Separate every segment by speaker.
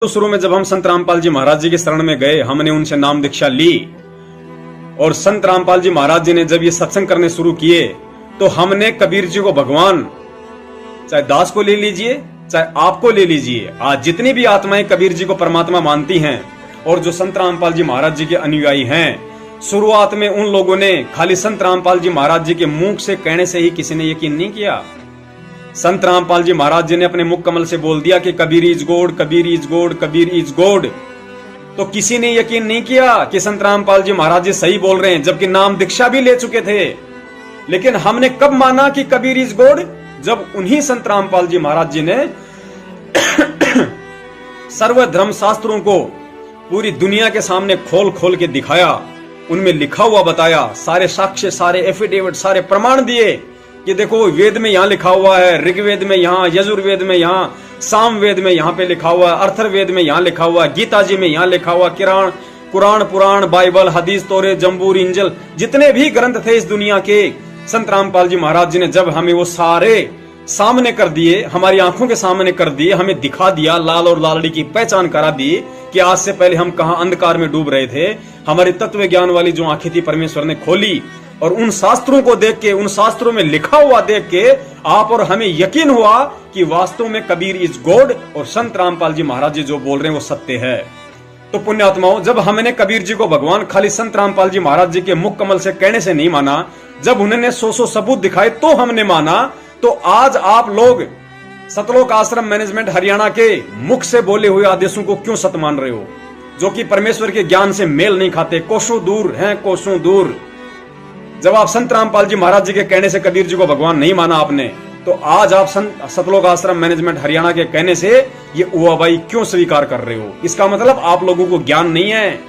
Speaker 1: तो शुरू में जब हम संत रामपाल जी महाराज जी के शरण में गए, हमने उनसे नाम दीक्षा ली और संत रामपाल जी महाराज जी ने जब ये सत्संग करने शुरू किए तो हमने कबीर जी को भगवान, चाहे दास को ले लीजिए चाहे आपको ले लीजिए, आज जितनी भी आत्माएं कबीर जी को परमात्मा मानती हैं और जो संत रामपाल जी महाराज जी के अनुयायी हैं, शुरुआत में उन लोगों ने खाली संत रामपाल जी महाराज जी के मुंह से कहने से ही किसी ने यकीन नहीं किया। संत रामपाल जी महाराज जी ने अपने मुख कमल से बोल दिया कि Kabir is God, Kabir is God, Kabir is God, तो किसी ने यकीन नहीं किया कि संत रामपाल जी महाराज जी सही बोल रहे हैं, जबकि नाम दीक्षा भी ले चुके थे। लेकिन हमने कब माना कि कबीर इज गॉड? जब उन्हीं संत रामपाल जी महाराज जी ने सर्व धर्म शास्त्रों को पूरी दुनिया के सामने खोल खोल के दिखाया, उनमें लिखा हुआ बताया, सारे साक्ष्य, सारे एफिडेविट, सारे प्रमाण दिए कि देखो वेद में यहां लिखा हुआ है, ऋग्वेद में यहां, यजुर्वेद में यहां, सामवेद में यहां पे लिखा हुआ है, अर्थवेद में यहां लिखा हुआ है, गीता जी में यहां लिखा हुआ, कुरान, पुराण, बाइबल, हदीस, तोरे, जम्बूर, इंजल, जितने भी ग्रंथ थे इस दुनिया के, संत रामपाल जी महाराज जी ने जब हमें वो सारे सामने कर दिए, हमारी आंखों के सामने कर दिए, हमें दिखा दिया, लाल और लालड़ी की पहचान करा दी कि आज से पहले हम कहां अंधकार में डूब रहे थे। हमारी तत्व ज्ञान वाली जो आंखें थी परमेश्वर ने खोली और उन शास्त्रों को देख के, उन शास्त्रों में लिखा हुआ देख के आप और हमें यकीन हुआ कि वास्तव में कबीर इज गॉड और संत रामपाल जी महाराज जी जो बोल रहे हैं वो सत्य है। तो पुण्यात्माओं, जब हमने कबीर जी को भगवान खाली संत रामपाल जी महाराज जी के मुख कमल से कहने से नहीं माना, जब उन्होंने 100 सबूत दिखाए तो हमने माना। तो आज आप लोग सतलोक आश्रम मैनेजमेंट हरियाणा के मुख से बोले हुए आदेशों को क्यों सत्य मान रहे हो, जो कि परमेश्वर के ज्ञान से मेल नहीं खाते, कोसों दूर हैं, कोसों दूर। जब आप संत रामपाल जी महाराज जी के कहने से कबीर जी को भगवान नहीं माना आपने, तो आज आप सतलोक आश्रम मैनेजमेंट हरियाणा के कहने से ये उवाबाई क्यों स्वीकार कर रहे हो? इसका मतलब आप लोगों को ज्ञान नहीं है,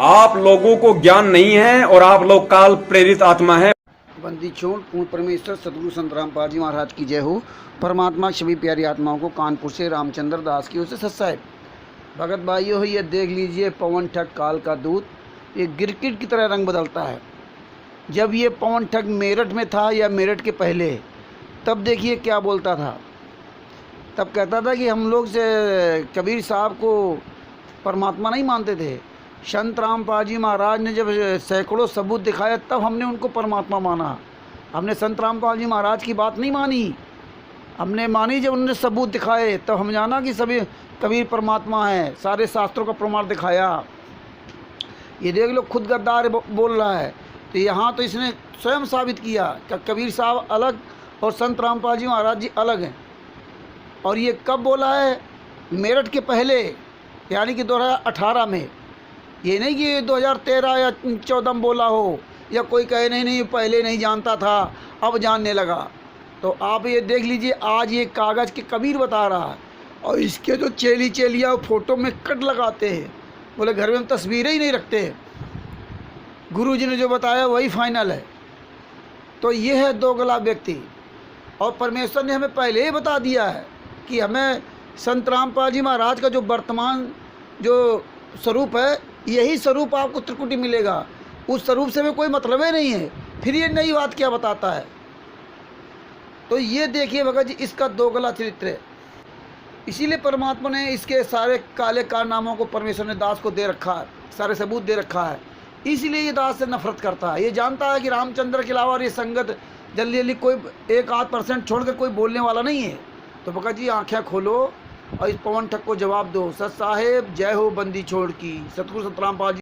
Speaker 1: आप लोगों को ज्ञान नहीं है और आप लोग काल प्रेरित आत्मा है।
Speaker 2: बंदी छोड़ पूर्ण परमेश्वर सतगुरु संत रामपाल जी महाराज की जय हो। परमात्मा सभी प्यारी आत्माओं को कानपुर से रामचंद्र दास की ओर से सत साहिब। भगत भाइयों, ये देख लीजिए, पवन ठग काल का दूत, ये गिरगिट की तरह रंग बदलता है। जब ये पवन ठग मेरठ में था या मेरठ के पहले, तब देखिए क्या बोलता था। तब कहता था कि हम लोग से कबीर साहब को परमात्मा नहीं मानते थे। संत रामपाल जी महाराज ने जब सैकड़ों सबूत दिखाया तब हमने उनको परमात्मा माना। हमने संत रामपाल जी महाराज की बात नहीं मानी, हमने मानी जब उन्होंने सबूत दिखाए, तब हम जाना कि सभी कबीर परमात्मा है, सारे शास्त्रों का प्रमाण दिखाया। ये देख लो, खुद गद्दार बोल रहा है। तो यहाँ तो इसने स्वयं साबित किया कि कबीर साहब अलग और संत रामपाल जी महाराज जी अलग हैं। और ये कब बोला है? मेरठ के पहले, यानी कि 2018 में। ये नहीं कि 2013 या 14 में बोला हो, या कोई कहे नहीं पहले नहीं जानता था अब जानने लगा। तो आप ये देख लीजिए, आज ये कागज़ के कबीर बता रहा है और इसके जो चेली चेलियाँ फ़ोटो में कट लगाते हैं, बोले घर में हम तस्वीरें ही नहीं रखते, गुरुजी ने जो बताया वही फाइनल है। तो ये है दोगला व्यक्ति। और परमेश्वर ने हमें पहले ही बता दिया है कि हमें संत रामपाल जी महाराज का जो वर्तमान जो स्वरूप है, यही स्वरूप आपको त्रिकुटी मिलेगा। उस स्वरूप से हमें कोई मतलब ही नहीं है, फिर ये नई बात क्या बताता है? तो ये देखिए भगत जी, इसका दोगला चरित्र है। इसीलिए परमात्मा ने इसके सारे काले कारनामों को परमेश्वर ने दास को दे रखा है, सारे सबूत दे रखा है। इसीलिए ये दास से नफरत करता है। ये जानता है कि रामचंद्र के अलावा ये संगत जल्दी जल्दी कोई 1-8% छोड़ कर कोई बोलने वाला नहीं है। तो भगत जी आंखें खोलो और इस पवन ठग को जवाब दो। सत साहेब जय हो बंदी छोड़ की। सतगुरु सत रामपाल जी।